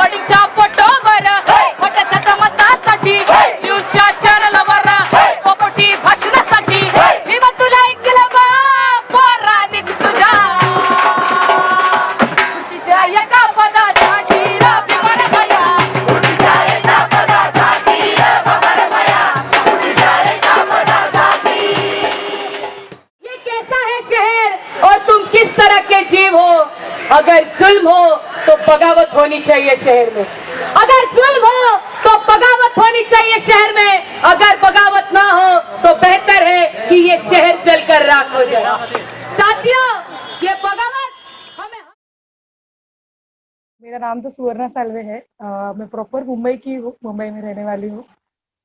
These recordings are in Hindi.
होर्डिंगच्या फोटोवर मोठ्या मतासाठी न्यूजच्या चॅनलवर पोपटी भाषणासाठी मी मग तुला ऐकलं बा पोराने तुझ्या तुझ्या एका पदासाठी बिबर भया तुझ्या एका पदासाठी बिबर भया तुझ्या एका पदासाठी ये कैसा है शहर और तुम किस तरह के जीव हो अगर जुल्म हो तो बगावत होनी चाहिए शहर में अगर जुल्म हो तो बगावत होनी चाहिए शहर में अगर बगावत ना हो तो बेहतर है कि ये शहर जलकर राख हो जाए साथियों ये बगावत हमें मेरा नाम तो सुवर्णा साल्वे है। मैं प्रॉपर मुंबई की हूँ, मुंबई में रहने वाली हूँ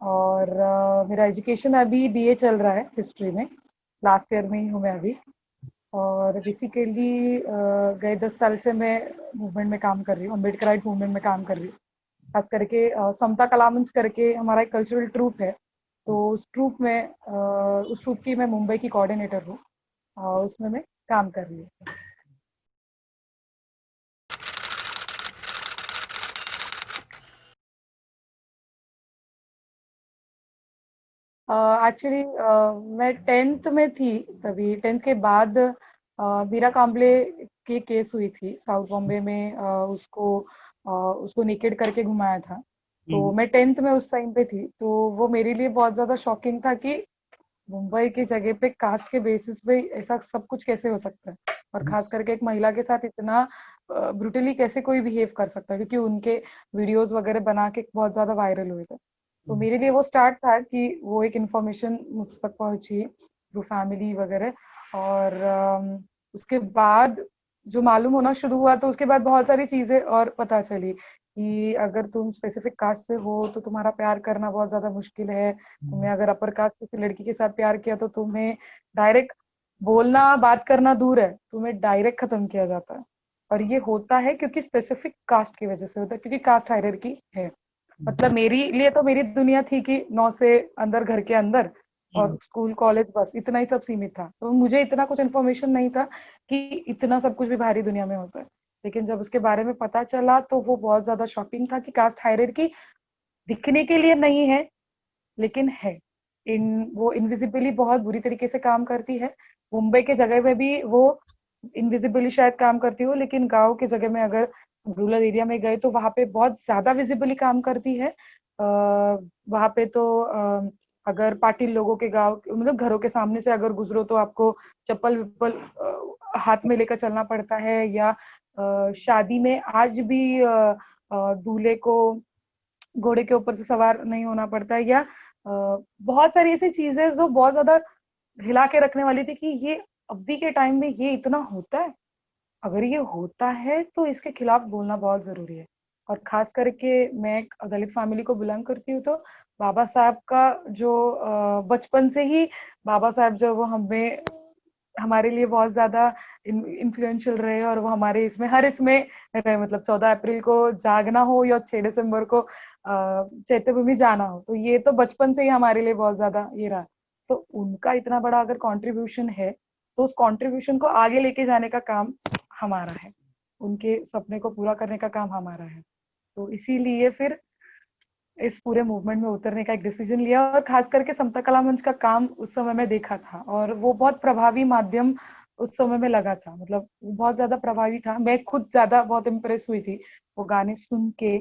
और मेरा एजुकेशन अभी बीए चल रहा है हिस्ट्री में, लास्ट ईयर में ही हूँ मैं अभी। और बेसिकली गए 10 साल से मैं मूवमेंट में काम कर रही हूँ, अम्बेडकराइट मूवमेंट में काम कर रही हूँ। खास करके समता कला मंच करके हमारा एक कल्चरल ट्रूप है, तो उस ट्रूप में उस ट्रूप की मैं मुंबई की कोऑर्डिनेटर हूँ और उसमें मैं काम कर रही हूँ। एक्चुअली मैं 10th में थी, तभी 10th के बाद मीरा कांबले की केस हुई थी साउथ बॉम्बे में। उसको नेकेड करके घुमाया था, तो मैं 10th में उस टाइम पे थी। तो वो मेरे लिए बहुत ज्यादा शॉकिंग था कि मुंबई की जगह पे कास्ट के बेसिस पे ऐसा सब कुछ कैसे हो सकता है, और खास करके एक महिला के साथ इतना ब्रूटली कैसे कोई बिहेव कर सकता है, क्योंकि उनके वीडियोस वगैरह बना के बहुत ज्यादा वायरल हुए थे। तो मेरे लिए वो स्टार्ट था कि वो एक इन्फॉर्मेशन मुझ तक पहुंची थ्रू फैमिली वगैरह। और उसके बाद जो मालूम होना शुरू हुआ, तो उसके बाद बहुत सारी चीजें और पता चली कि अगर तुम स्पेसिफिक कास्ट से हो तो तुम्हारा प्यार करना बहुत ज्यादा मुश्किल है। तुमने अगर अपर कास्ट किसी लड़की के साथ प्यार किया तो तुम्हें डायरेक्ट बोलना, बात करना दूर है, तुम्हें डायरेक्ट खत्म किया जाता है। और ये होता है क्योंकि स्पेसिफिक कास्ट की वजह से होता है, क्योंकि कास्ट हायरार्की है। मतलब मेरी लिए तो मेरी दुनिया थी कि 9 से अंदर, घर के अंदर, और स्कूल कॉलेज बस इतना ही सब सीमित था। तो मुझे इतना कुछ इन्फॉर्मेशन नहीं था कि इतना सब कुछ भी बाहरी दुनिया में होता है। लेकिन जब उसके बारे में पता चला तो वो बहुत ज्यादा शॉकिंग था कि कास्ट हायरार्की दिखने के लिए नहीं है, लेकिन है। वो इनविजिबली बहुत बुरी तरीके से काम करती है। मुंबई के जगह में भी वो इनविजिबली शायद काम करती हो, लेकिन गांव के जगह में अगर रूरल एरिया में गए तो वहां पे बहुत ज्यादा विजिबली काम करती है। वहां पे तो अगर पाटिल लोगों के गांव, मतलब घरों के सामने से अगर गुजरो तो आपको चप्पल विप्पल हाथ में लेकर चलना पड़ता है। या शादी में आज भी दूल्हे को घोड़े के ऊपर से सवार नहीं होना पड़ता है। या बहुत सारी ऐसी चीजें जो बहुत ज्यादा हिला के रखने वाली थी कि ये अभी के टाइम में ये इतना होता है। अगर ये होता है तो इसके खिलाफ बोलना बहुत जरूरी है। और खास करके मैं एक दलित फैमिली को बिलोंग करती हूँ, तो बाबा साहब का जो बचपन से ही बाबा साहब जो वो हमें हमारे लिए बहुत ज्यादा इन्फ्लुएंशियल रहे, और वो हमारे इसमें हर इसमें रहे। मतलब 14 अप्रैल को जागना हो या 6 दिसंबर को चैत्यभूमि जाना हो, तो ये तो बचपन से ही हमारे लिए बहुत ज्यादा ये रहा। तो उनका इतना बड़ा अगर कंट्रीब्यूशन है, तो उस कंट्रीब्यूशन को आगे लेके जाने का काम हमारा है, उनके सपने को पूरा करने का काम हमारा है। तो इसीलिए फिर इस पूरे मूवमेंट में उतरने का एक डिसीजन लिया। और खास करके समता कला मंच का काम उस समय में देखा था, और वो बहुत प्रभावी माध्यम उस समय में लगा था। मतलब बहुत ज्यादा प्रभावी था। मैं खुद ज्यादा बहुत इम्प्रेस हुई थी वो गाने सुन के।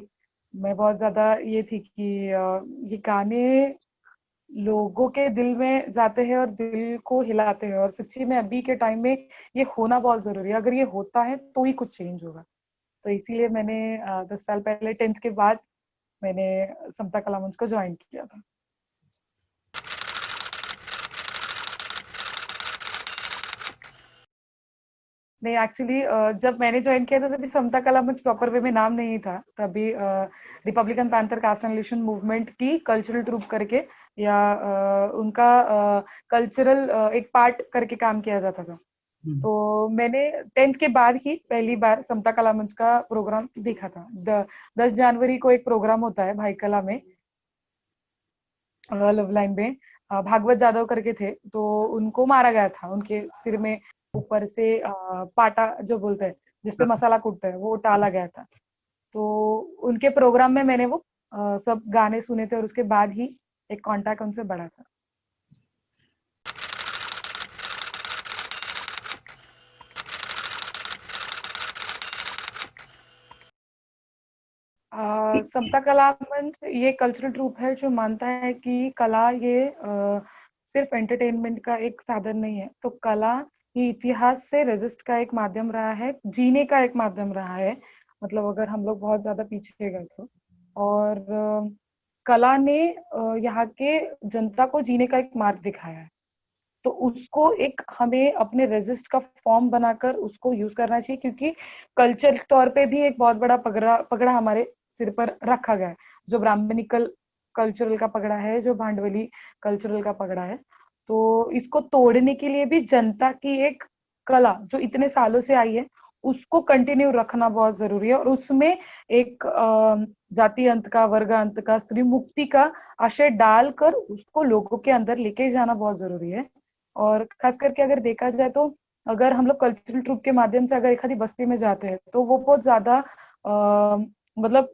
मैं बहुत ज्यादा ये थी कि ये गाने लोगों के दिल में जाते हैं और दिल को हिलाते हैं, और सच्ची में अभी के टाइम में ये होना बहुत जरूरी है। अगर ये होता है तो ही कुछ चेंज होगा। तो इसीलिए मैंने 10 साल पहले 10th के बाद मैंने समता कला मंच को ज्वाइन किया था। नहीं, एक्चुअली जब मैंने ज्वाइन किया था तभी समता कला मंच प्रॉपर वे में नाम नहीं था। तभी republican panther caste analysis movement की कल्चरल ट्रूप करके, या उनका कल्चरल एक पार्ट करके काम किया जाता था। तो मैंने 10th के बाद ही पहली बार समता कला मंच का प्रोग्राम देखा था। 10 जनवरी को एक प्रोग्राम होता है भाई कला में, लव लाइन में। भागवत जादव करके थे, तो उनको मारा गया था। उनके सिर में ऊपर से पाटा जो बोलते हैं जिसपे मसाला कूटता है, वो डाला गया था। तो उनके प्रोग्राम में मैंने वो सब गाने सुने थे और उसके बाद ही एक कांटेक्ट उनसे बढ़ा था। समता कला मंच ये कल्चरल ट्रूप है जो मानता है कि कला ये सिर्फ एंटरटेनमेंट का एक साधन नहीं है। तो कला ही इतिहास से रेजिस्ट का एक माध्यम रहा है, जीने का एक माध्यम रहा है। मतलब अगर हम लोग बहुत ज्यादा पीछे गए तो, और कला ने यहाँ के जनता को जीने का एक मार्ग दिखाया है। तो उसको एक हमें अपने रेजिस्ट का फॉर्म बनाकर उसको यूज करना चाहिए, क्योंकि कल्चर तौर पे भी एक बहुत बड़ा पगड़ा पगड़ा हमारे सिर पर रखा गया है, जो ब्राह्मणिकल कल्चरल का पगड़ा है, जो भांडवली कल्चरल का पगड़ा है। तो इसको तोड़ने के लिए भी जनता की एक कला जो इतने सालों से आई है उसको कंटिन्यू रखना बहुत जरूरी है, और उसमें एक जाति अंत का, वर्ग अंत का, स्त्री मुक्ति का आशय डालकर उसको लोगों के अंदर लेके जाना बहुत जरूरी है। और खास करके अगर देखा जाए तो अगर हम लोग कल्चरल ट्रूप के माध्यम से अगर एक आधी बस्ती में जाते हैं तो वो बहुत ज्यादा मतलब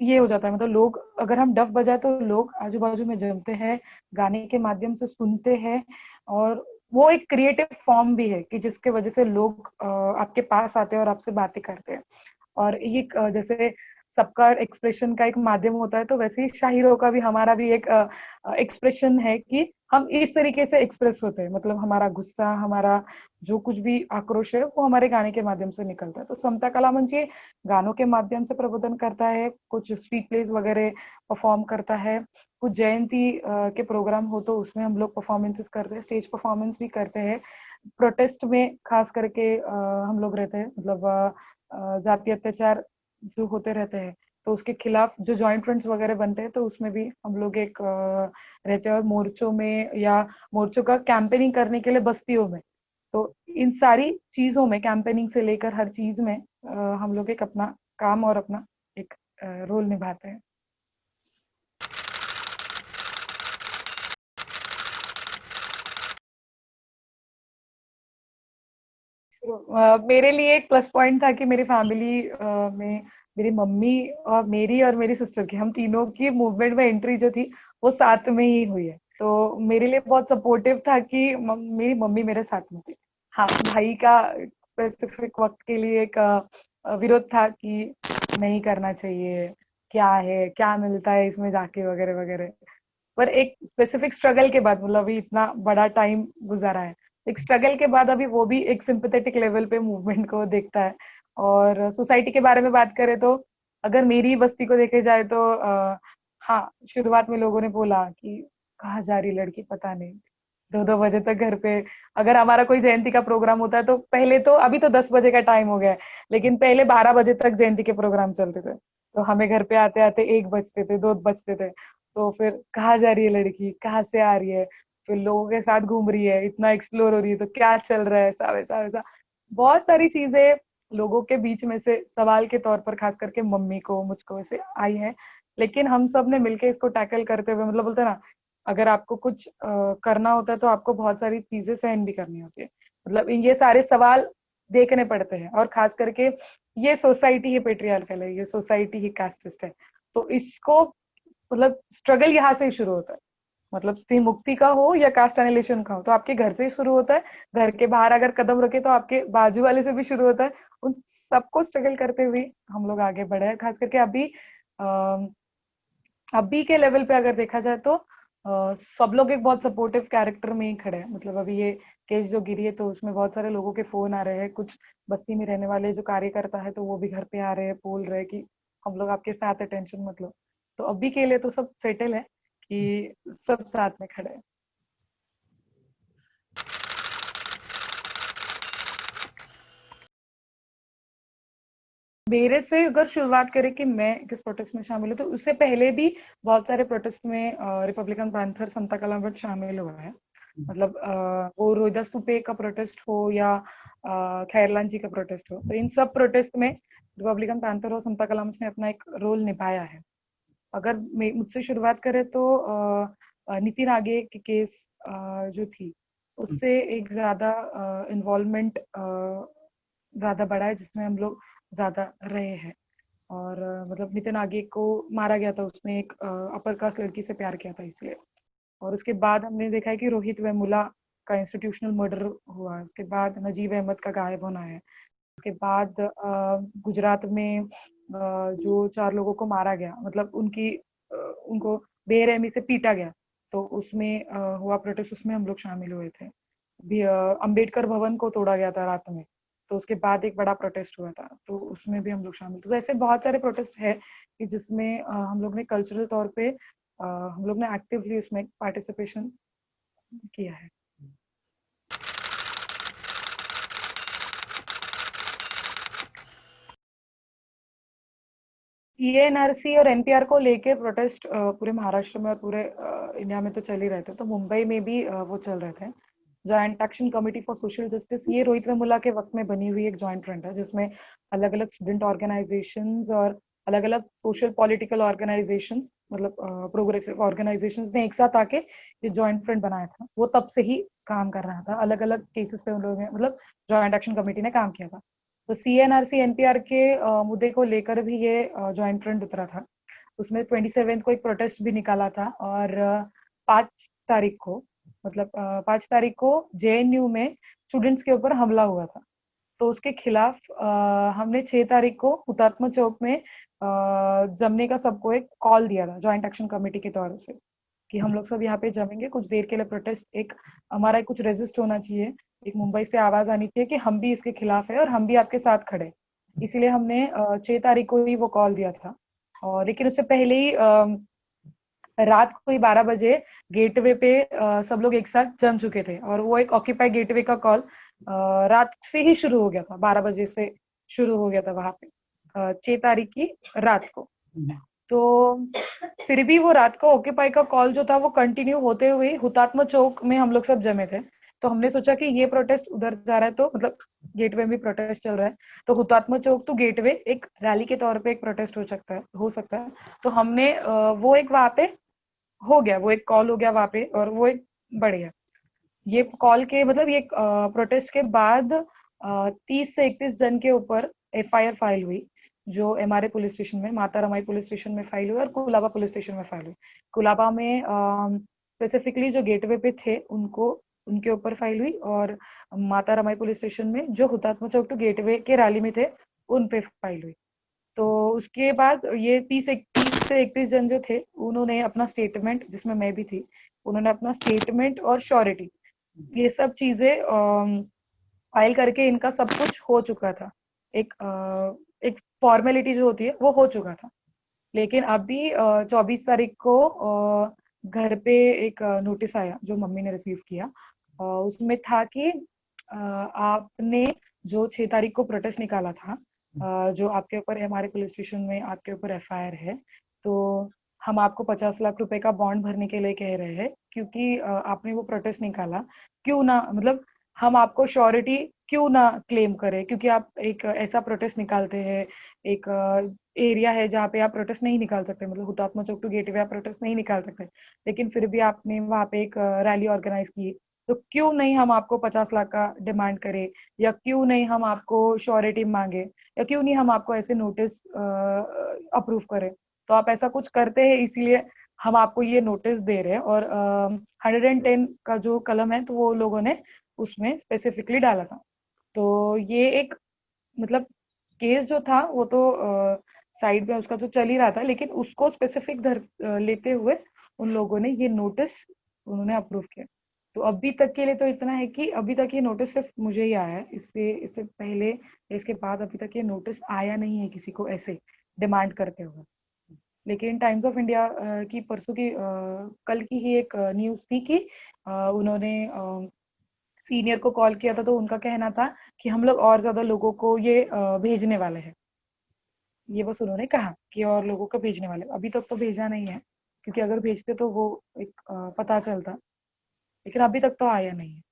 ये हो जाता है, मतलब लोग अगर हम डफ बजाए तो लोग आजू बाजू में जमते हैं, गाने के माध्यम से सुनते हैं। और वो एक क्रिएटिव फॉर्म भी है कि जिसके वजह से लोग आपके पास आते हैं और आपसे बातें करते हैं। और ये जैसे सबका एक्सप्रेशन का एक माध्यम होता है, तो वैसे ही शायरों का भी, हमारा भी एक एक्सप्रेशन है कि हम इस तरीके से एक्सप्रेस होते हैं। मतलब हमारा गुस्सा, हमारा जो कुछ भी आक्रोश है वो हमारे गाने के माध्यम से निकलता है। तो समता कला मंच ये गानों के माध्यम से प्रबोधन करता है, कुछ स्ट्रीट प्लेस वगैरह परफॉर्म करता है, कुछ जयंती के प्रोग्राम हो तो उसमें हम लोग परफॉर्मेंसेस करते हैं, स्टेज परफॉर्मेंस भी करते हैं। प्रोटेस्ट में खास करके हम लोग रहते हैं, मतलब जाति अत्याचार जो होते रहते हैं तो उसके खिलाफ जो जॉइंट फ्रंट्स वगैरह बनते हैं तो उसमें भी हम लोग एक रहते हैं, और मोर्चों में या मोर्चों का कैंपेनिंग करने के लिए बस्तियों में। तो इन सारी चीजों में, कैंपेनिंग से लेकर हर चीज में हम लोग एक अपना काम और अपना एक रोल निभाते हैं। मेरे लिए एक प्लस पॉइंट था कि मेरी फैमिली में मेरी मम्मी और मेरी सिस्टर की, हम तीनों की मूवमेंट में एंट्री जो थी वो साथ में ही हुई है। तो मेरे लिए बहुत सपोर्टिव था कि मेरी मम्मी मेरे साथ में थी। हाँ, भाई का स्पेसिफिक वक्त के लिए एक विरोध था कि नहीं करना चाहिए, क्या है, क्या मिलता है इसमें जाके, वगैरह वगैरह। पर एक स्पेसिफिक स्ट्रगल के बाद, मतलब अभी इतना बड़ा टाइम गुजारा है, एक स्ट्रगल के बाद अभी वो भी एक सिंपैथेटिक लेवल पे मूवमेंट को देखता है। और सोसाइटी के बारे में बात करें तो अगर मेरी बस्ती को देखे जाए तो हाँ, शुरुआत में लोगों ने बोला कि कहाँ जा रही लड़की, पता नहीं, 2-2 बजे तक घर पे। अगर हमारा कोई जयंती का प्रोग्राम होता है तो पहले तो, अभी तो 10 बजे का टाइम हो गया है, लेकिन पहले 12 बजे तक जयंती के प्रोग्राम चलते थे। तो हमें घर पे आते आते 1 बजते थे, 2 बजते थे। तो फिर कहाँ जा रही है लड़की, कहाँ से आ रही है, फिर लोगों के साथ घूम रही है, इतना एक्सप्लोर हो रही है, तो क्या चल रहा है, ऐसा वैसा वैसा, बहुत सारी चीजें लोगों के बीच में से सवाल के तौर पर खास करके मम्मी को, मुझको ऐसे आई है। लेकिन हम सब ने मिलके इसको टैकल करते हुए, मतलब बोलते हैं ना, अगर आपको कुछ करना होता है तो आपको बहुत सारी चीजें सहन भी करनी होती है। मतलब ये सारे सवाल देखने पड़ते हैं, और खास करके ये सोसाइटी ही पेट्रियार्कल है, ये सोसाइटी ही कास्टिस्ट है। तो इसको, मतलब स्ट्रगल यहाँ से ही शुरू होता है। मतलब स्त्री मुक्ति का हो या कास्ट एनिलेशन का हो, तो आपके घर से ही शुरू होता है। घर के बाहर अगर कदम रखे तो आपके बाजू वाले से भी शुरू होता है। उन सबको स्ट्रगल करते हुए हम लोग आगे बढ़े हैं। खास करके अभी के लेवल पे अगर देखा जाए तो सब लोग एक बहुत सपोर्टिव कैरेक्टर में ही खड़े हैं। मतलब अभी ये केस जो गिरी है तो उसमें बहुत सारे लोगों के फोन आ रहे हैं, कुछ बस्ती में रहने वाले जो कार्यकर्ता है तो वो भी घर पे आ रहे हैं, बोल रहे हैं कि हम लोग आपके साथ है, टेंशन मत लो। तो अभी के लिए तो सब सेटल है कि सब साथ में खड़े हैं। मेरे से अगर शुरुआत करें कि मैं किस प्रोटेस्ट में शामिल हूँ, तो उससे पहले भी बहुत सारे प्रोटेस्ट में रिपब्लिकन पैंथर, समता कला मंच शामिल हुआ है। मतलब वो रोहिदास स्तूपे का प्रोटेस्ट हो या खैरलान जी का प्रोटेस्ट हो, तो इन सब प्रोटेस्ट में रिपब्लिकन पैंथर और समता कला मंच ने अपना एक रोल निभाया है। अगर मुझसे शुरुआत करें तो नितिन आगे की केस जो थी उससे एक ज्यादा इन्वॉल्वमेंट ज्यादा बढ़ा है, जिसमें हम लोग ज्यादा रहे हैं। और मतलब नितिन आगे को मारा गया था, उसने एक अपर कास्ट लड़की से प्यार किया था इसलिए। और उसके बाद हमने देखा है कि रोहित वेमुला का इंस्टीट्यूशनल मर्डर हुआ है, उसके बाद नजीब अहमद का गायब होना है, उसके बाद गुजरात में जो 4 लोगों को मारा गया, मतलब उनको बेरहमी से पीटा गया, तो उसमें हुआ प्रोटेस्ट, उसमें हम लोग शामिल हुए थे। भी अंबेडकर भवन को तोड़ा गया था रात में, तो उसके बाद एक बड़ा प्रोटेस्ट हुआ था, तो उसमें भी हम लोग शामिल थे। तो ऐसे बहुत सारे प्रोटेस्ट है कि जिसमें हम लोग ने कल्चरल तौर पे हम लोग ने एक्टिवली उसमें पार्टिसिपेशन किया है। ईएनआरसी और एनपीआर को लेके प्रोटेस्ट पूरे महाराष्ट्र में और पूरे इंडिया में तो चल ही रहे थे, तो मुंबई में भी वो चल रहे थे। Joint action committee for social justice, ये रोहित वेमुला के वक्त में बनी हुई एक जॉइंट फ्रंट है, जिसमें अलग अलग स्टूडेंट ऑर्गेनाइजेशंस और अलग अलग सोशल पॉलिटिकल ऑर्गेनाइजेशंस, मतलब प्रोग्रेसिव ऑर्गेनाइजेशंस ने एक साथ आके ये जॉइंट फ्रंट बनाया था। वो तब से ही काम कर रहा था, अलग अलग केसेस पे उन लोगों ने, मतलब जॉइंट एक्शन कमेटी ने काम किया था। तो सीएनआरसी एनपीआर के मुद्दे को लेकर भी ये जॉइंट फ्रंट उतरा था। उसमें 27 को एक प्रोटेस्ट भी निकाला था, और 5 तारीख को, मतलब 5 तारीख को जेएनयू में स्टूडेंट्स के ऊपर हमला हुआ था। तो उसके खिलाफ हमने 6 तारीख को हुतात्मा चौक में जमने का सबको एक कॉल दिया था जॉइंट एक्शन कमेटी के तौर से, कि हम लोग सब यहाँ पे जमेंगे कुछ देर के लिए, प्रोटेस्ट एक हमारा कुछ रेजिस्ट होना चाहिए, एक मुंबई से आवाज आनी चाहिए कि हम भी इसके खिलाफ है और हम भी आपके साथ खड़े हैं। इसीलिए हमने 6 तारीख को ही वो कॉल दिया था। और लेकिन उससे पहले ही रात को ही 12 बजे गेटवे पे सब लोग एक साथ जम चुके थे, और वो एक ऑक्यूपाई गेटवे का कॉल रात से ही शुरू हो गया था, 12 बजे से शुरू हो गया था वहां पे 6 तारीख की रात को। तो फिर भी वो रात को ऑक्यूपाई का कॉल जो था वो कंटिन्यू होते हुए हुतात्मा चौक में हम लोग सब जमे थे। तो हमने सोचा कि ये प्रोटेस्ट उधर जा रहा है, तो मतलब गेटवे में प्रोटेस्ट चल रहा है, तो हुतात्मा चौक टू गेटवे एक रैली के तौर पे एक प्रोटेस्ट हो सकता है। तो हमने वो एक वहां पे हो गया, वो एक कॉल हो गया वहां पे, और वो एक बढ़िया ये कॉल के मतलब ये प्रोटेस्ट के बाद 30 से 31 जन के ऊपर एफआईआर फाइल हुई, जो एमआरए पुलिस स्टेशन में, माता रमाई पुलिस स्टेशन में फाइल हुई, और कुलाबा पुलिस स्टेशन में फाइल हुई। कुलाबा में स्पेसिफिकली जो गेटवे पे थे उनको, उनके ऊपर फाइल हुई, और माता रमाई पुलिस स्टेशन में जो हुतात्मा चौक टू गेटवे के रैली में थे उन पे फाइल हुई। तो उसके बाद ये 30 से 31 जन जो थे उन्होंने अपना स्टेटमेंट, जिसमें मैं भी थी, उन्होंने अपना स्टेटमेंट और श्योरिटी, ये सब चीजें फाइल करके इनका सब कुछ हो चुका था। एक फॉर्मेलिटी जो होती है वो हो चुका था। लेकिन अभी 24 तारीख को घर पे एक नोटिस आया जो मम्मी ने रिसीव किया। उसमें था कि आपने जो 6 तारीख को प्रोटेस्ट निकाला था, जो आपके ऊपर हमारे पुलिस स्टेशन में आपके ऊपर एफआईआर है, तो हम आपको 50 लाख रुपए का बॉन्ड भरने के लिए कह रहे हैं, क्योंकि आपने वो प्रोटेस्ट निकाला। क्यों ना, मतलब हम आपको श्योरिटी क्यों ना क्लेम करें, क्योंकि आप एक ऐसा प्रोटेस्ट निकालते हैं, एक एरिया है जहाँ पे आप प्रोटेस्ट नहीं निकाल सकते, मतलब हुतात्मा चौक टू गेटवे आप प्रोटेस्ट नहीं निकाल सकते, लेकिन फिर भी आपने वहाँ पे एक रैली ऑर्गेनाइज की, तो क्यों नहीं हम आपको 50 लाख का डिमांड करें, या क्यों नहीं हम आपको श्योरिटी मांगे, या क्यों नहीं हम आपको ऐसे नोटिस अप्रूव करें। तो आप ऐसा कुछ करते हैं, इसीलिए हम आपको ये नोटिस दे रहे हैं। और 110 का जो कलम है, तो वो लोगों ने उसमें स्पेसिफिकली डाला था। तो ये एक, मतलब केस जो था वो तो साइड में उसका तो चल ही रहा था, लेकिन उसको स्पेसिफिक लेते हुए उन लोगों ने ये नोटिस उन्होंने अप्रूव किया। तो अभी तक के लिए तो इतना है कि अभी तक ये नोटिस सिर्फ मुझे ही आया है, इससे इससे पहले, इसके बाद अभी तक ये नोटिस आया नहीं है किसी को ऐसे डिमांड करते हुए। लेकिन टाइम्स ऑफ इंडिया की परसों की कल की ही एक न्यूज थी कि उन्होंने सीनियर को कॉल किया था, तो उनका कहना था कि हम लोग और ज्यादा लोगों को ये भेजने वाले हैं। ये बस उन्होंने कहा कि और लोगों को भेजने वाले, अभी तक तो भेजा नहीं है, क्योंकि अगर भेजते तो वो एक पता चलता, लेकिन अभी तक तो आया नहीं है।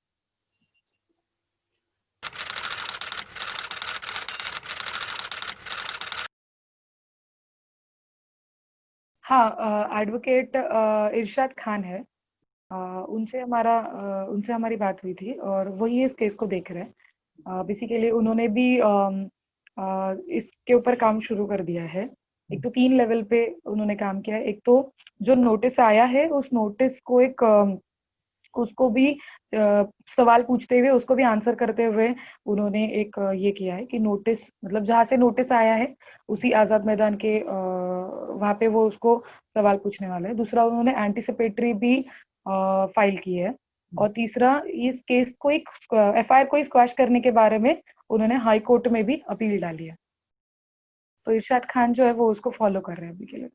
हाँ, एडवोकेट इरशाद खान है। उनसे हमारी बात हुई थी, और वही इस केस को देख रहे हैं। बेसिकली उन्होंने भी इसके ऊपर काम शुरू कर दिया है। एक तो 3 लेवल पे उन्होंने काम किया है। एक तो जो नोटिस आया है उस नोटिस को एक उसको भी सवाल पूछते हुए उसको भी आंसर करते हुए उन्होंने एक ये किया है कि नोटिस मतलब जहां से नोटिस आया है उसी आजाद मैदान के वहां पे वो उसको सवाल पूछने वाले हैं। दूसरा उन्होंने एंटीसिपेटरी भी फाइल की है। और तीसरा इस केस को एक एफआईआर को स्क्वैश करने के बारे में उन्होंने हाई कोर्ट में भी अपील डाली है। तो इरशाद खान जो है वो उसको फॉलो कर रहे हैं अभी के लिए।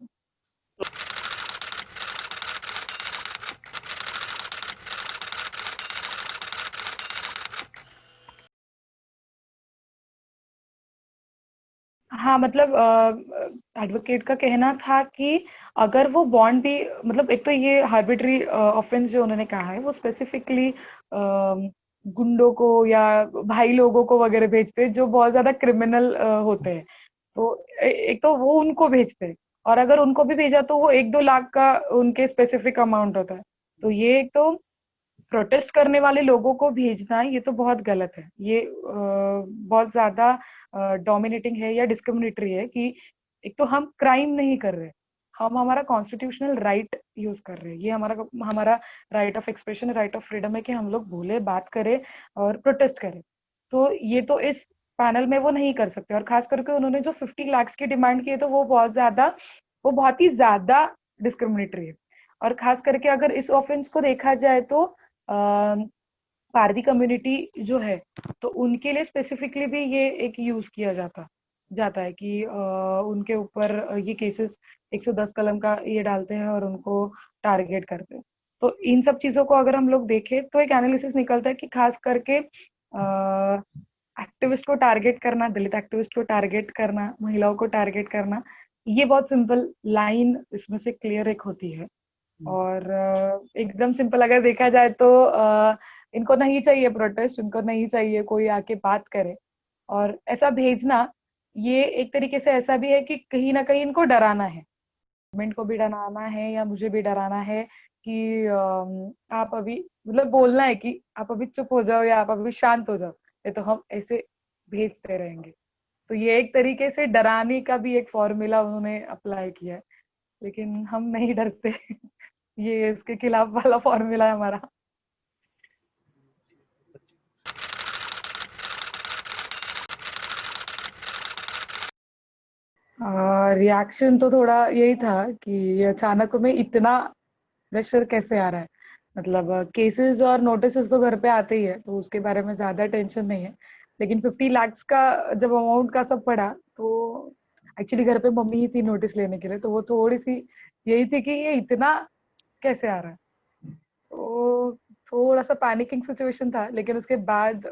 हाँ मतलब एडवोकेट का कहना था कि अगर वो बॉन्ड भी मतलब एक तो ये हार्बिट्री ऑफेंस जो उन्होंने कहा है वो स्पेसिफिकली गुंडों को या भाई लोगों को वगैरह भेजते हैं जो बहुत ज्यादा क्रिमिनल होते हैं। तो एक तो वो उनको भेजते हैं और अगर उनको भी भेजा तो वो 1-2 लाख का उनके स्पेसिफिक अमाउंट होता है। तो ये एक तो प्रोटेस्ट करने वाले लोगों को भेजना ये तो बहुत गलत है। ये बहुत ज्यादा डोमिनेटिंग है या डिस्क्रिमिनेटरी है कि एक तो हम क्राइम नहीं कर रहे, हम हमारा कॉन्स्टिट्यूशनल राइट यूज कर रहे हैं। ये हमारा हमारा right of expression, right of freedom है कि हम लोग बोले, बात करें और प्रोटेस्ट करें। तो ये तो इस पैनल में वो नहीं कर सकते। और खास करके उन्होंने जो 50 लाख की डिमांड की है तो वो बहुत ही ज्यादा डिस्क्रिमिनेटरी है। और खास करके अगर इस ऑफेंस को देखा जाए तो पारधी कम्युनिटी जो है तो उनके लिए स्पेसिफिकली भी ये एक यूज किया जाता जाता है कि उनके ऊपर ये केसेस 110 कलम का ये डालते हैं और उनको टारगेट करते हैं। तो इन सब चीजों को अगर हम लोग देखें तो एक एनालिसिस निकलता है कि खास करके एक्टिविस्ट को टारगेट करना, दलित एक्टिविस्ट को टारगेट करना, महिलाओं को टारगेट करना, ये बहुत सिंपल लाइन इसमें से क्लियर एक होती है। और एकदम सिंपल अगर देखा जाए तो इनको नहीं चाहिए प्रोटेस्ट, इनको नहीं चाहिए कोई आके बात करे। और ऐसा भेजना ये एक तरीके से ऐसा भी है कि कहीं ना कहीं इनको डराना है, गवर्नमेंट को भी डराना है या मुझे भी डराना है कि आप अभी मतलब बोलना है कि आप अभी चुप हो जाओ या आप अभी शांत हो जाओ, ये तो हम ऐसे भेजते रहेंगे। तो ये एक तरीके से डराने का भी एक फॉर्मूला उन्होंने अप्लाई किया है, लेकिन हम नहीं डरते। ये उसके खिलाफ वाला फॉर्मूला है हमारा। रिएक्शन तो थोड़ा यही था कि अचानक में इतना प्रेशर कैसे आ रहा है। मतलब केसेस और नोटिस तो घर पे आते ही है तो उसके बारे में ज्यादा टेंशन नहीं है। लेकिन 50 लाख का जब अमाउंट का सब पड़ा तो एक्चुअली घर पे मम्मी ही थी नोटिस लेने के लिए, तो वो थोड़ी सी यही थी कि ये इतना कैसे आ रहा है। तो थोड़ा सा पैनिकिंग सिचुएशन था, लेकिन उसके बाद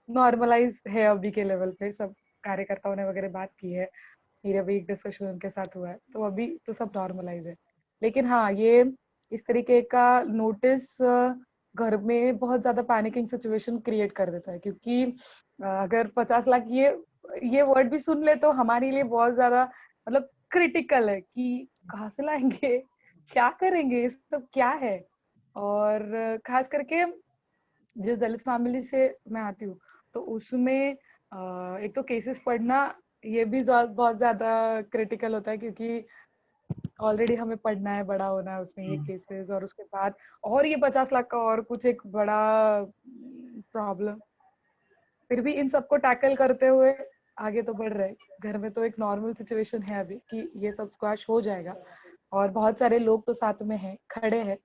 नॉर्मलाइज है अभी के लेवल पे। सब कार्यकर्ताओं ने वगैरह बात की है, मेरा भी एक डिस्कशन उनके साथ हुआ है, तो अभी तो सब नॉर्मलाइज है। लेकिन हाँ, ये इस तरीके का नोटिस घर में बहुत ज्यादा पैनिकिंग सिचुएशन क्रिएट कर देता है, क्योंकि अगर 50 लाख ये वर्ड भी सुन ले तो हमारे लिए बहुत ज्यादा मतलब क्रिटिकल है कि कहाँ से लाएंगे, क्या करेंगे, ये सब क्या है। और खास करके जिस दलित फैमिली से मैं आती हूँ तो उसमें एक तो केसेस पढ़ना ये भी बहुत ज्यादा क्रिटिकल होता है, क्योंकि ऑलरेडी हमें पढ़ना है, बड़ा होना है, उसमें ये केसेस और उसके बाद और ये 50 लाख का और कुछ एक बड़ा प्रॉब्लम। फिर भी इन सबको टैकल करते हुए आगे तो बढ़ रहे। घर में तो एक नॉर्मल सिचुएशन है अभी कि ये सब स्क्वैश हो जाएगा और बहुत सारे लोग तो साथ में हैं, खड़े हैं।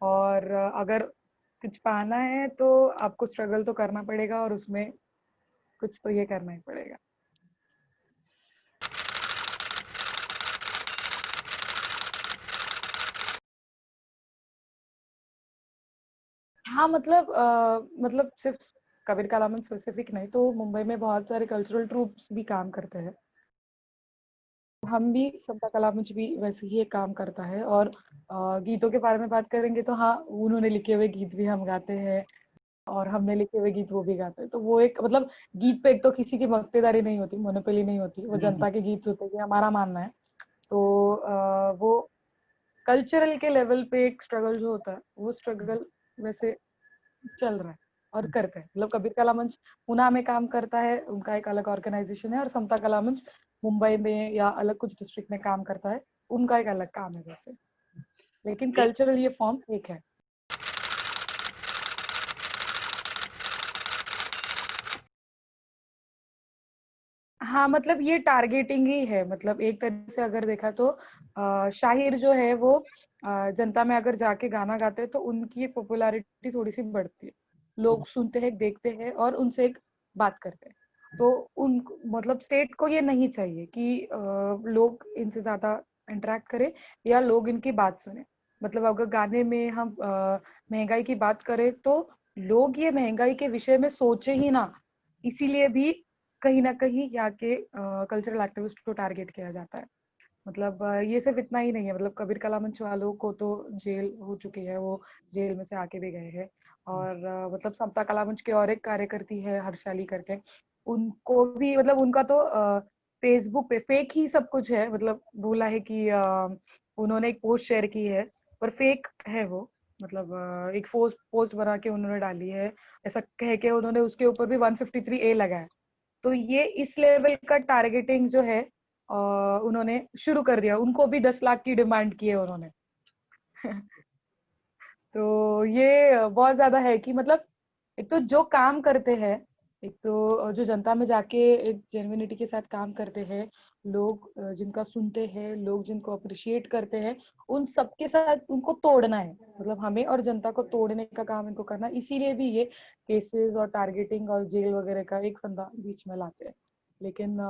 और अगर कुछ पाना है तो आपको स्ट्रगल तो करना पड़ेगा और उसमें कुछ तो ये करना ही पड़ेगा। हाँ मतलब मतलब सिर्फ कबीर कलामन स्पेसिफिक नहीं, तो मुंबई में बहुत सारे कल्चरल ट्रूप्स भी काम करते हैं। हम भी समता कला मंच भी वैसे ही एक काम करता है। और गीतों के बारे में बात करेंगे तो हाँ, उन्होंने लिखे हुए गीत भी हम गाते हैं और हमने लिखे हुए गीत वो भी गाते हैं। तो वो एक मतलब गीत पे एक तो किसी की मक्तेदारी नहीं होती, मोनोपोली नहीं होती, वो जनता के गीत होते हैं, हमारा मानना है। तो वो कल्चरल के लेवल पे एक स्ट्रगल जो होता है वो स्ट्रगल वैसे चल रहा है। और करते हैं। मतलब कबीर कला मंच पुणे में काम करता है, उनका एक अलग ऑर्गेनाइजेशन है, और समता कला मंच मुंबई में या अलग कुछ डिस्ट्रिक्ट में काम करता है, उनका एक अलग काम है वैसे, लेकिन कल्चरल ये फॉर्म एक है। हाँ, मतलब ये टारगेटिंग ही है। मतलब एक तरह से अगर देखा तो शाहिर जो है वो जनता में अगर जाके गाना गाते हैं तो उनकी पॉपुलैरिटी थोड़ी सी बढ़ती है, लोग सुनते हैं, देखते हैं और उनसे एक बात करते हैं। तो उन मतलब स्टेट को ये नहीं चाहिए कि लोग इनसे ज्यादा इंटरेक्ट करें या लोग इनकी बात सुने। मतलब अगर गाने में हम महंगाई की बात करें तो लोग ये महंगाई के विषय में सोचे ही ना, इसीलिए भी कहीं ना कहीं यहाँ के कल्चरल एक्टिविस्ट को टारगेट किया जाता है। मतलब ये सिर्फ इतना ही नहीं है, मतलब कबीर कला मंच वालों को तो जेल हो चुकी है, वो जेल में से आके भी गए हैं। और मतलब समता कला मंच के और एक कार्यकर्ती है हर्षाली करके, उनको भी मतलब उनका तो फेसबुक पे फेक ही सब कुछ है। मतलब बोला है कि उन्होंने एक पोस्ट शेयर की है पर फेक है वो। मतलब एक पोस्ट बना के उन्होंने डाली है, ऐसा कह के उन्होंने उसके ऊपर भी 153A लगाया। तो ये इस लेवल का टारगेटिंग जो है उन्होंने शुरू कर दिया। उनको भी 10 लाख की डिमांड की है उन्होंने। तो ये बहुत ज्यादा है कि मतलब एक तो जो काम करते हैं, एक तो जो जनता में जाके एक जेन्युइनिटी के साथ काम करते हैं, लोग जिनका सुनते हैं, लोग जिनको अप्रिशिएट करते हैं, उन सबके साथ उनको तोड़ना है। मतलब हमें और जनता को तोड़ने का काम इनको करना है। इसीलिए भी ये केसेस और टारगेटिंग और जेल वगैरह का एक फंदा बीच में लाते हैं। लेकिन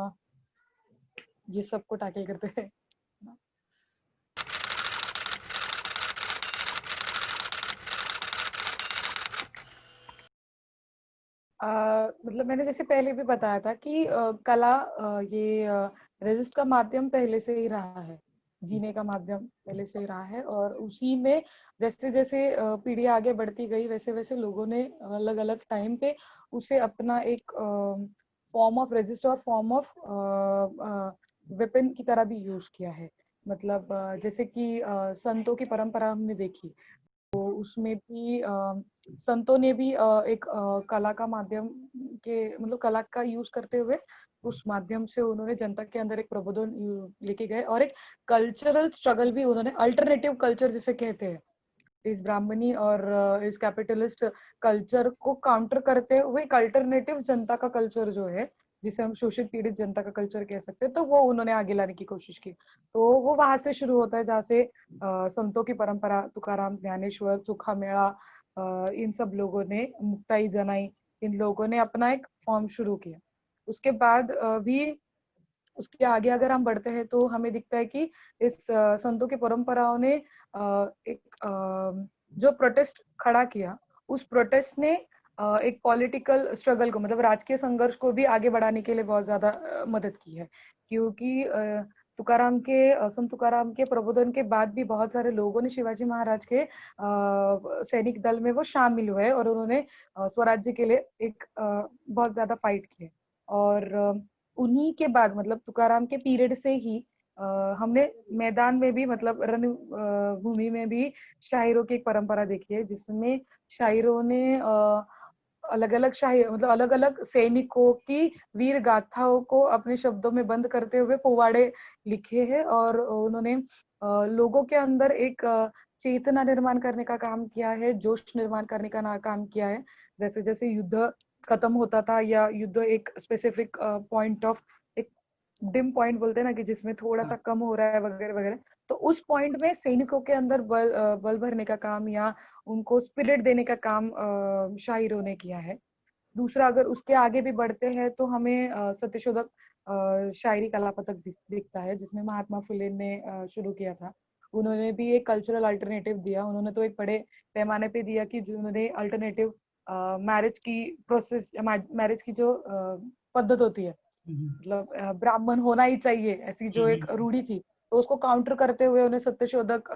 ये सबको टैकल करते हैं। मतलब मैंने जैसे पहले भी बताया था कि कला ये रेजिस्ट का माध्यम पहले से ही रहा है, जीने का माध्यम पहले से ही रहा है। और उसी में जैसे जैसे पीढ़ी आगे बढ़ती गई वैसे वैसे लोगों ने अलग अलग टाइम पे उसे अपना एक फॉर्म ऑफ रेजिस्ट और फॉर्म ऑफ वेपन की तरह भी यूज किया है। मतलब जैसे कि संतों की परंपरा हमने देखी, तो उसमें भी संतों ने भी एक कला का माध्यम के मतलब कला का यूज करते हुए उस माध्यम से उन्होंने जनता के अंदर एक प्रबोधन लेके गए, और एक कल्चरल स्ट्रगल भी उन्होंने, अल्टरनेटिव कल्चर जिसे कहते हैं, इस ब्राह्मणी और इस कैपिटलिस्ट कल्चर को काउंटर करते हुए एक अल्टरनेटिव जनता का कल्चर जो है, जिसे हम शोषित पीड़ित जनता का कल्चर कह सकते हैं, तो वो उन्होंने आगे लाने की कोशिश की। तो वो वहां से शुरू होता है जहाँ से संतों की परंपरा, तुकाराम, ज्ञानेश्वर, सुखामेळा, इन सब लोगों ने, मुक्ताई जनाई, इन लोगों ने अपना एक फॉर्म शुरू किया। उसके बाद भी उसके आगे अगर हम बढ़ते हैं तो हमें दिखता है कि इस संतों की परंपराओं ने एक जो प्रोटेस्ट खड़ा किया, उस प्रोटेस्ट ने एक पॉलिटिकल स्ट्रगल को, मतलब राजकीय संघर्ष को भी आगे बढ़ाने के लिए बहुत ज्यादा मदद की है। क्योंकि तुकाराम के संत तुकाराम के प्रबोधन के बाद भी बहुत सारे लोगों ने शिवाजी महाराज के सैनिक दल में वो शामिल हुए और उन्होंने स्वराज्य के लिए एक बहुत ज्यादा फाइट किए। और उन्हीं के बाद मतलब तुकाराम के पीरियड से ही हमने मैदान में भी मतलब रण भूमि में भी शायरों की एक परंपरा देखी है, जिसमें शायरों ने अलग अलग शायर मतलब अलग अलग सैनिकों की वीर गाथाओं को अपने शब्दों में बंद करते हुए पोवाड़े लिखे हैं। और उन्होंने लोगों के अंदर एक चेतना निर्माण करने का काम किया है, जोश निर्माण करने का काम किया है। जैसे जैसे युद्ध खत्म होता था या युद्ध एक स्पेसिफिक पॉइंट ऑफ, एक डिम पॉइंट बोलते हैं ना, कि जिसमें थोड़ा सा कम हो रहा है वगैरह वगैरह, तो उस पॉइंट में सैनिकों के अंदर बल भरने का काम या उनको स्पिरिट देने का काम शायरों ने किया है। दूसरा अगर उसके आगे भी बढ़ते हैं तो हमें सत्यशोधक शायरी कला पथक दिखता है, जिसमें महात्मा फुले ने शुरू किया था। उन्होंने भी एक कल्चरल अल्टरनेटिव दिया। उन्होंने तो एक बड़े पैमाने पे दिया कि जिन्होंने अल्टरनेटिव मैरिज की प्रोसेस, मैरिज की जो पद्धत होती है, मतलब ब्राह्मण होना ही चाहिए ऐसी जो एक रूढ़ी थी, तो उसको काउंटर करते हुए उन्हें सत्यशोधक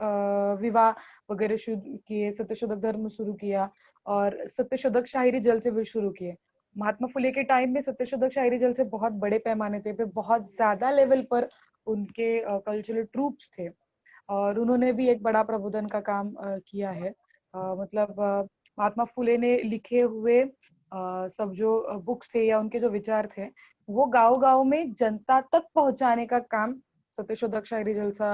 विवाह वगैरह शुरू किए, सत्यशोधक धर्म शुरू किया और सत्यशोधक शायरी जल से भी शुरू किए। महात्मा फुले के टाइम में सत्यशोधक शायरी जल से बहुत बड़े पैमाने पे बहुत ज्यादा लेवल पर उनके कल्चरल ट्रूप्स थे और उन्होंने भी एक बड़ा प्रबोधन का काम किया है। मतलब महात्मा फुले ने लिखे हुए सब जो बुक्स थे या उनके जो विचार थे, वो गांव-गांव में जनता तक पहुंचाने का काम सत्यशोधक शायरी जलसा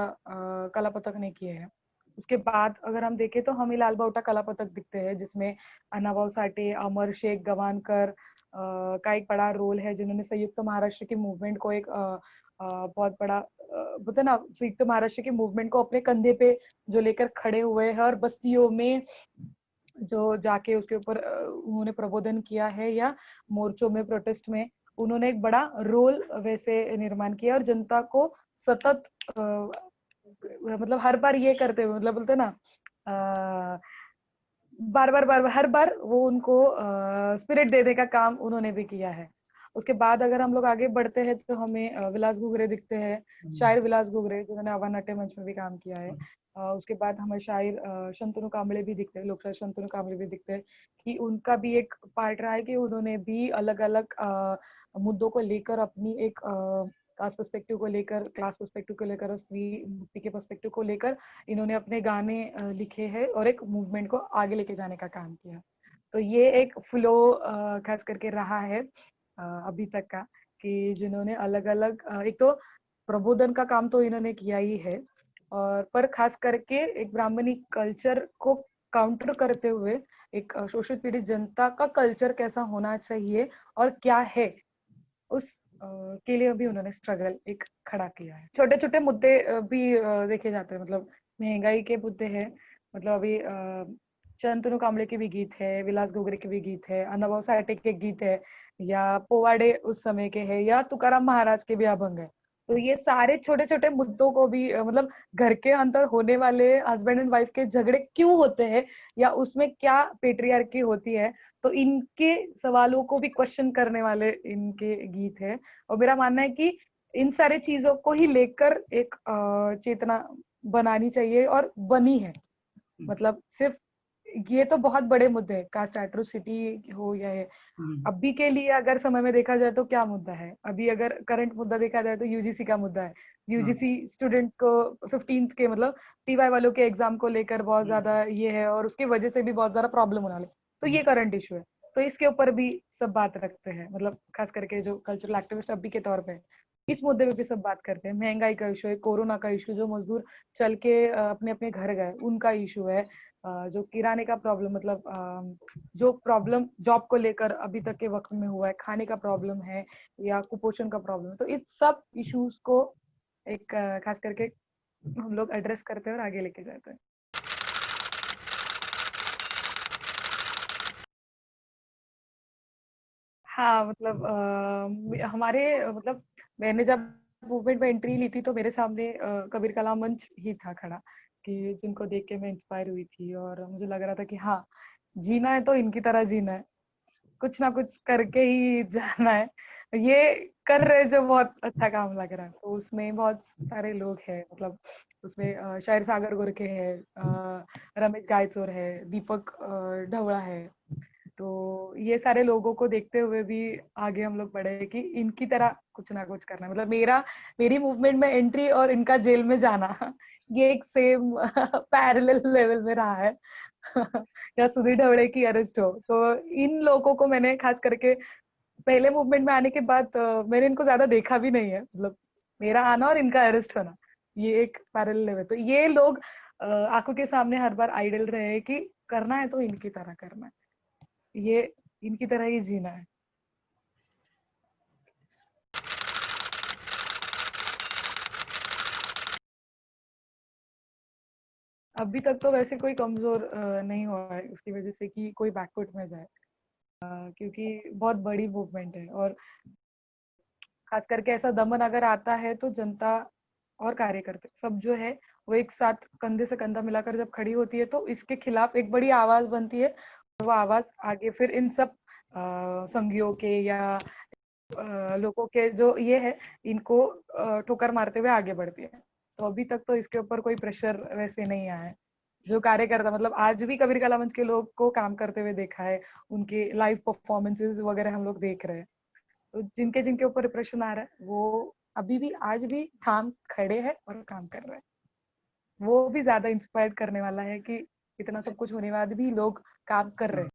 कला पथक ने किए हैं। उसके बाद अगर हम देखें तो हमें लाल बाउटा कला पथक दिखते हैं, जिसमें अण्णाभाऊ साठे, अमर शेख गवानकर का एक बड़ा रोल है, जिन्होंने संयुक्त महाराष्ट्र की मूवमेंट को एक बहुत बड़ा बोलते ना, संयुक्त महाराष्ट्र की मूवमेंट को अपने कंधे पे जो लेकर खड़े हुए हैं और बस्तियों में जो जाके उसके ऊपर उन्होंने प्रबोधन किया है या मोर्चों में, प्रोटेस्ट में उन्होंने एक बड़ा रोल वैसे निर्माण किया और जनता को सतत मतलब हर बार ये करते हुए, मतलब बोलते ना बार बार हर बार वो उनको स्पिरिट देने का काम उन्होंने भी किया है। उसके बाद अगर हम लोग आगे बढ़ते हैं तो हमें विलास घुघरे दिखते हैं, शायर विलास घुघरे जिन्होंने आवा नाट्य मंच में भी काम किया है। उसके बाद हमें शायर शंतनु कांबळे भी दिखते हैं, लोकशायर शंतनु कांबळे भी दिखते हैं कि उनका भी एक पार्ट रहा है कि उन्होंने भी अलग अलग मुद्दों को लेकर अपनी एक कास्ट पर्सपेक्टिव को लेकर, क्लास पर्सपेक्टिव को लेकर और स्त्री मुक्ति के पर्सपेक्टिव को लेकर इन्होंने अपने गाने लिखे हैं और एक मूवमेंट को आगे लेके जाने का काम किया। तो ये एक फ्लो खास करके रहा है अभी तक का, कि जिन्होंने अलग अलग एक तो प्रबोधन का काम तो इन्होंने किया ही है, और पर खास करके एक ब्राह्मणी कल्चर को काउंटर करते हुए एक शोषित पीड़ित जनता का कल्चर कैसा होना चाहिए और क्या है, उस के लिए भी उन्होंने स्ट्रगल एक खड़ा किया है। छोटे छोटे मुद्दे भी देखे जाते हैं, मतलब महंगाई के मुद्दे हैं, मतलब अभी शंतनु कांबळे के भी गीत है, विलास घुघरे के भी गीत है, अण्णाभाऊ साठे के गीत है, या पोवाड़े उस समय के है, या तुकाराम महाराज के भी अभंग है। तो ये सारे छोटे छोटे मुद्दों को भी मतलब घर के अंदर होने वाले हस्बैंड एंड वाइफ के झगड़े क्यों होते हैं या उसमें क्या पेट्रियार्की होती है, तो इनके सवालों को भी क्वेश्चन करने वाले इनके गीत है। और मेरा मानना है कि इन सारी चीजों को ही लेकर एक चेतना बनानी चाहिए और बनी है। मतलब सिर्फ ये तो बहुत बड़े मुद्दे हैं, कास्ट एट्रोसिटी हो या ये अभी के लिए अगर समय में देखा जाए तो क्या मुद्दा है, अभी अगर करंट मुद्दा देखा जाए तो यूजीसी का मुद्दा है। यूजीसी स्टूडेंट्स को 15th के मतलब टीवाई वालों के एग्जाम को लेकर बहुत ज्यादा ये है और उसकी वजह से भी बहुत ज्यादा प्रॉब्लम होने वाले, तो ये करंट इशू है। तो इसके ऊपर भी सब बात रखते हैं, मतलब खास करके जो कल्चरल एक्टिविस्ट अभी के तौर पे इस मुद्दे पे भी सब बात करते हैं। महंगाई का इशू है, कोरोना का इशू, जो मजदूर चल के अपने अपने घर गए उनका इशू है, जो किराने का प्रॉब्लम, मतलब जो प्रॉब्लम जॉब को लेकर अभी तक के वक्त में हुआ है, खाने का प्रॉब्लम है या कुपोषण का प्रॉब्लम है, तो इस सब इश्यूज को एक खास करके हम लोग एड्रेस करते हैं और आगे लेके जाते हैं। हाँ, मतलब हमारे मतलब मैंने जब मूवमेंट में एंट्री ली थी तो मेरे सामने कबीर कला मंच ही था खड़ा, कि जिनको देख के मैं इंस्पायर हुई थी और मुझे लग रहा था कि हाँ, जीना है तो इनकी तरह जीना है, कुछ ना कुछ करके ही जाना है। ये कर रहे जो बहुत अच्छा काम लग रहा है, तो उसमें बहुत सारे लोग हैं, मतलब उसमें शायर सागर गोरखे है, रमेश गायचोर है, दीपक ढवड़ा है। तो ये सारे लोगों को देखते हुए भी आगे हम लोग बढ़े कि इनकी तरह कुछ ना कुछ करना, मतलब मेरी मूवमेंट में एंट्री और इनका जेल में जाना ये एक सेम पैरेलल लेवल में रहा है या सुधीर ढवड़े की अरेस्ट हो, तो इन लोगों को मैंने खास करके पहले मूवमेंट में आने के बाद मैंने इनको ज्यादा देखा भी नहीं है, मतलब मेरा आना और इनका अरेस्ट होना ये एक पैरेलल लेवल, तो ये लोग आंखों के सामने हर बार आइडल रहे हैं कि करना है तो इनकी तरह करना है, ये इनकी तरह ही जीना है। अभी तक तो वैसे कोई कमजोर नहीं हुआ है उसकी वजह से कि कोई बैकवर्ड में जाए, क्योंकि बहुत बड़ी मूवमेंट है और खास करके ऐसा दमन अगर आता है तो जनता और कार्यकर्ता सब जो है वो एक साथ कंधे से कंधा मिलाकर जब खड़ी होती है तो इसके खिलाफ एक बड़ी आवाज बनती है, और वो आवाज आगे फिर इन सब संघियों के या लोगों के जो ये है इनको ठोकर मारते हुए आगे बढ़ती है। तो अभी तक तो इसके ऊपर कोई प्रेशर वैसे नहीं आया है। जो कार्यकर्ता मतलब आज भी कबीर कला मंच के लोग को काम करते हुए देखा है, उनके लाइव परफॉर्मेंसेस वगैरह हम लोग देख रहे हैं, तो जिनके जिनके ऊपर प्रेशर आ रहा है वो अभी भी आज भी ठाम खड़े हैं और काम कर रहे हैं। वो भी ज्यादा इंस्पायर करने वाला है कि इतना सब कुछ होने के बाद भी लोग काम कर रहे हैं।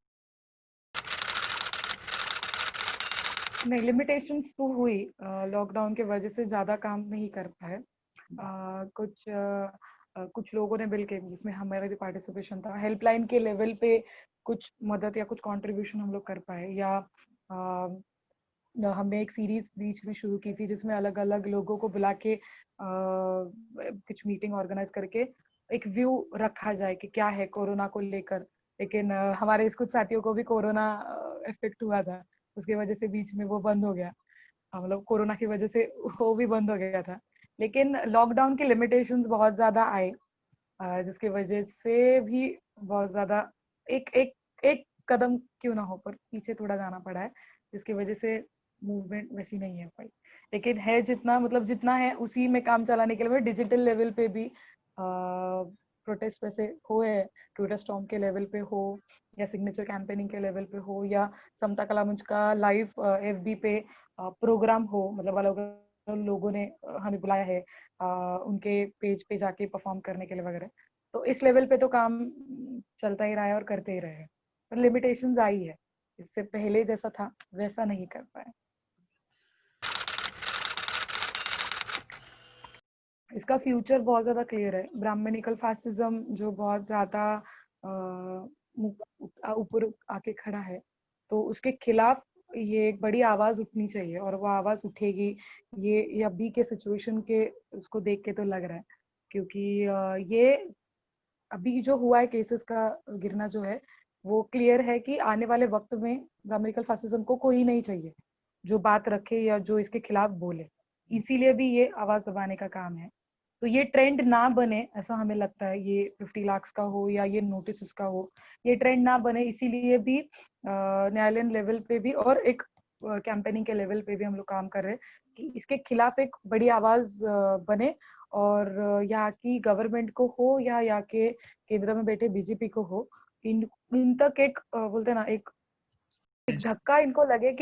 नहीं, लिमिटेशंस तो हुई, लॉकडाउन के वजह से ज्यादा काम नहीं कर पाए। कुछ लोगों ने मिलके, जिसमें हमारा भी पार्टिसिपेशन था, हेल्पलाइन के लेवल पे कुछ मदद या कुछ कंट्रीब्यूशन हम लोग कर पाए। या हमने एक सीरीज बीच में शुरू की थी जिसमें अलग अलग लोगों को बुला के कुछ मीटिंग ऑर्गेनाइज करके एक व्यू रखा जाए कि क्या है कोरोना को लेकर। लेकिन हमारे कुछ साथियों को भी कोरोना इफेक्ट हुआ था, उसकी वजह से बीच में वो बंद हो गया। मतलब कोरोना की वजह से वो भी बंद हो गया था। लेकिन लॉकडाउन के लिमिटेशंस बहुत ज्यादा आए, जिसकी वजह से भी बहुत ज्यादा एक एक एक कदम क्यों ना हो पर पीछे थोड़ा जाना पड़ा है, जिसकी वजह से मूवमेंट वैसी नहीं है पाई। लेकिन है जितना, मतलब जितना है उसी में काम चलाने के लिए डिजिटल लेवल पे भी प्रोटेस्ट वैसे हुए, ट्विटर स्टॉर्म के लेवल पे हो या सिग्नेचर कैंपेनिंग के लेवल पे हो या समता कला मंच का लाइव एफबी पे प्रोग्राम हो, मतलब अलग अलग लोगों ने हमें बुलाया है उनके पेज पे जाके परफॉर्म करने के लिए वगैरह। तो इस लेवल पे तो काम चलता ही रहा है और करते ही रहे हैं, पर लिमिटेशंस आई है, इससे पहले जैसा था वैसा नहीं कर पाए। इसका फ्यूचर बहुत ज्यादा क्लियर है। ब्राह्मणिकल फासिज्म जो बहुत ज्यादा ऊपर आके खड़ा है, तो उसके खिलाफ ये एक बड़ी आवाज उठनी चाहिए और वो आवाज उठेगी। ये अभी के सिचुएशन के उसको देख के तो लग रहा है, क्योंकि ये अभी जो हुआ है केसेस का गिरना जो है, वो क्लियर है कि आने वाले वक्त में ब्राह्मणिकल फासिज्म को कोई नहीं चाहिए जो बात रखे या जो इसके खिलाफ बोले। इसीलिए भी ये आवाज दबाने का काम है। तो ये ट्रेंड ना बने, ऐसा हमें लगता है, ये 50 लाख का हो या ये नोटिस का हो, ये ट्रेंड ना बने, इसीलिए भी न्यायालय लेवल पे भी और एक कैंपेनिंग के लेवल पे भी हम लोग काम कर रहे हैं कि इसके खिलाफ एक बड़ी आवाज बने। और यहाँ की गवर्नमेंट को हो या यहाँ के केंद्र में बैठे बीजेपी को हो, इन इन तक एक बोलते ना, एक धक्का इनको लगे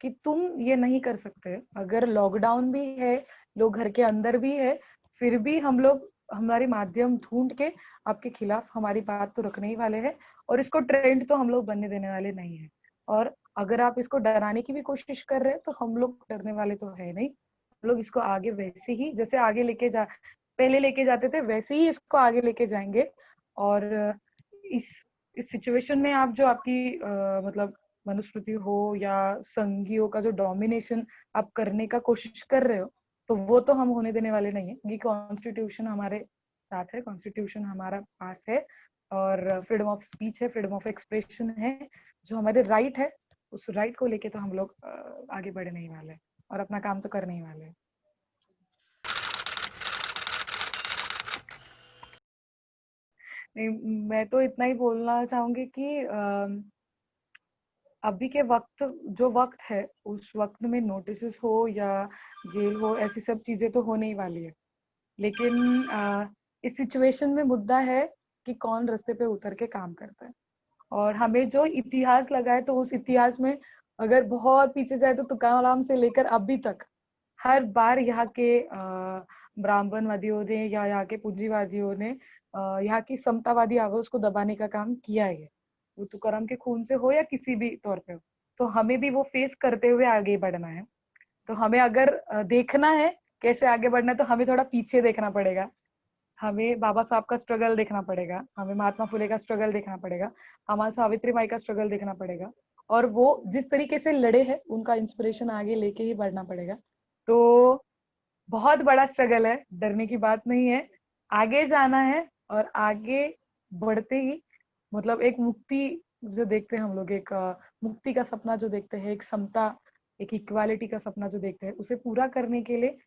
कि तुम ये नहीं कर सकते। अगर लॉकडाउन भी है, लोग घर के अंदर भी है, फिर भी हम लोग हमारे माध्यम ढूंढ के आपके खिलाफ हमारी बात तो रखने ही वाले हैं, और इसको ट्रेंड तो हम लोग बनने देने वाले नहीं है। और अगर आप इसको डराने की भी कोशिश कर रहे हैं तो हम लोग डरने वाले तो है नहीं। हम लोग इसको आगे वैसे ही, जैसे आगे लेके जा पहले लेके जाते थे, वैसे ही इसको आगे लेके जाएंगे। और इस इस सिचुएशन में आप जो आपकी मतलब मनुस्मृति हो या संघियों का जो डोमिनेशन आप करने का कोशिश कर रहे हो, तो वो तो हम होने देने वाले नहीं है। क्योंकि कॉन्स्टिट्यूशन हमारे साथ है, कॉन्स्टिट्यूशन हमारा पास है, और फ्रीडम ऑफ स्पीच है, फ्रीडम ऑफ एक्सप्रेशन है, जो हमारे राइट है। उस राइट को लेके तो हम लोग आगे बढ़ने ही वाले हैं और अपना काम तो करने ही वाले हैं। नहीं, मैं तो इतना ही बोलना चाहूंगी कि अभी के वक्त, जो वक्त है, उस वक्त में नोटिस हो या जेल हो, ऐसी सब चीजें तो होने ही वाली है। लेकिन इस सिचुएशन में मुद्दा है कि कौन रास्ते पे उतर के काम करता है। और हमें जो इतिहास लगा है, तो उस इतिहास में अगर बहुत पीछे जाए तो तुकाराम से लेकर अभी तक हर बार यहाँ के ब्राह्मणवादियों ने या यहाँ के पूंजीवादियों ने यहाँ की समतावादी आवाज को दबाने का काम किया है। वो तुकाराम के खून से हो या किसी भी तौर पे हो, तो हमें भी वो फेस करते हुए आगे बढ़ना है। तो हमें अगर देखना है कैसे आगे बढ़ना है, तो हमें थोड़ा पीछे देखना पड़ेगा। हमें बाबा साहब का स्ट्रगल देखना पड़ेगा, हमें महात्मा फुले का स्ट्रगल देखना पड़ेगा, हमारा सावित्री बाई का स्ट्रगल देखना पड़ेगा, और वो जिस तरीके से लड़े हैं उनका इंस्पिरेशन आगे लेके ही बढ़ना पड़ेगा। तो बहुत बड़ा स्ट्रगल है, डरने की बात नहीं है, आगे जाना है। और आगे बढ़ते ही, मतलब एक मुक्ति जो देखते हैं हम लोग, एक मुक्ति का सपना जो देखते हैं, एक समता, एक इक्वालिटी का सपना जो देखते हैं, उसे पूरा करने के लिए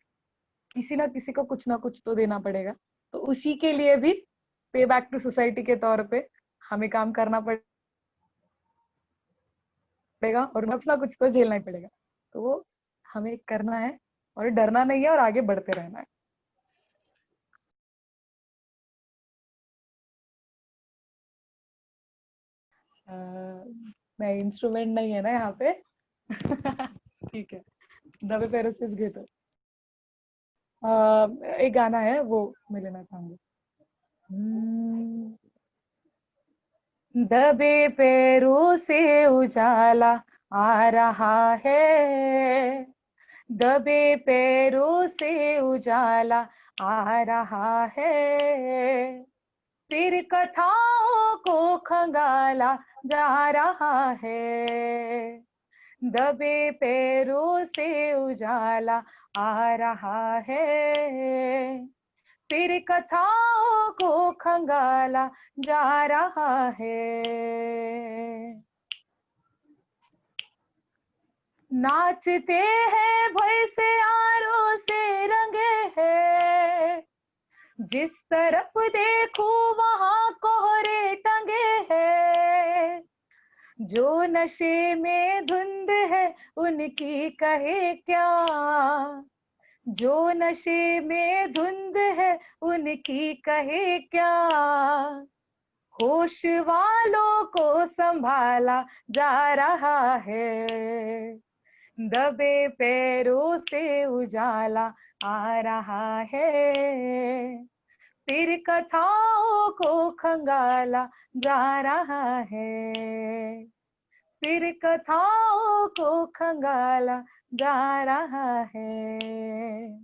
किसी ना किसी को कुछ ना कुछ तो देना पड़ेगा। तो उसी के लिए भी पे बैक टू सोसाइटी के तौर पे हमें काम करना पड़ेगा और कुछ ना कुछ तो झेलना ही पड़ेगा। तो वो हमें करना है, और डरना नहीं है, और आगे बढ़ते रहना है। मैं इंस्ट्रूमेंट नहीं है ना यहाँ पे। ठीक है, दबे पैरों से घेतो। एक गाना है वो मैं लेना चाहूंगी। दबे पैरों से उजाला आ रहा है, दबे पैरों से उजाला आ रहा है, फिर कथाओं को खंगाला जा रहा है, दबे पैरों से उजाला आ रहा है, फिर कथाओं को खंगाला जा रहा है। नाचते हैं भय से आरों से रंगे हैं, जिस तरफ देखो वहां कोहरे टंगे हैं, जो नशे में धुंध है उनकी कहे क्या, जो नशे में धुंध है उनकी कहे क्या, होश वालों को संभाला जा रहा है, दबे पैरों से उजाला आ रहा है, फिर कथाओं को खंगाला जा रहा है, फिर कथाओं को खंगाला जा रहा है।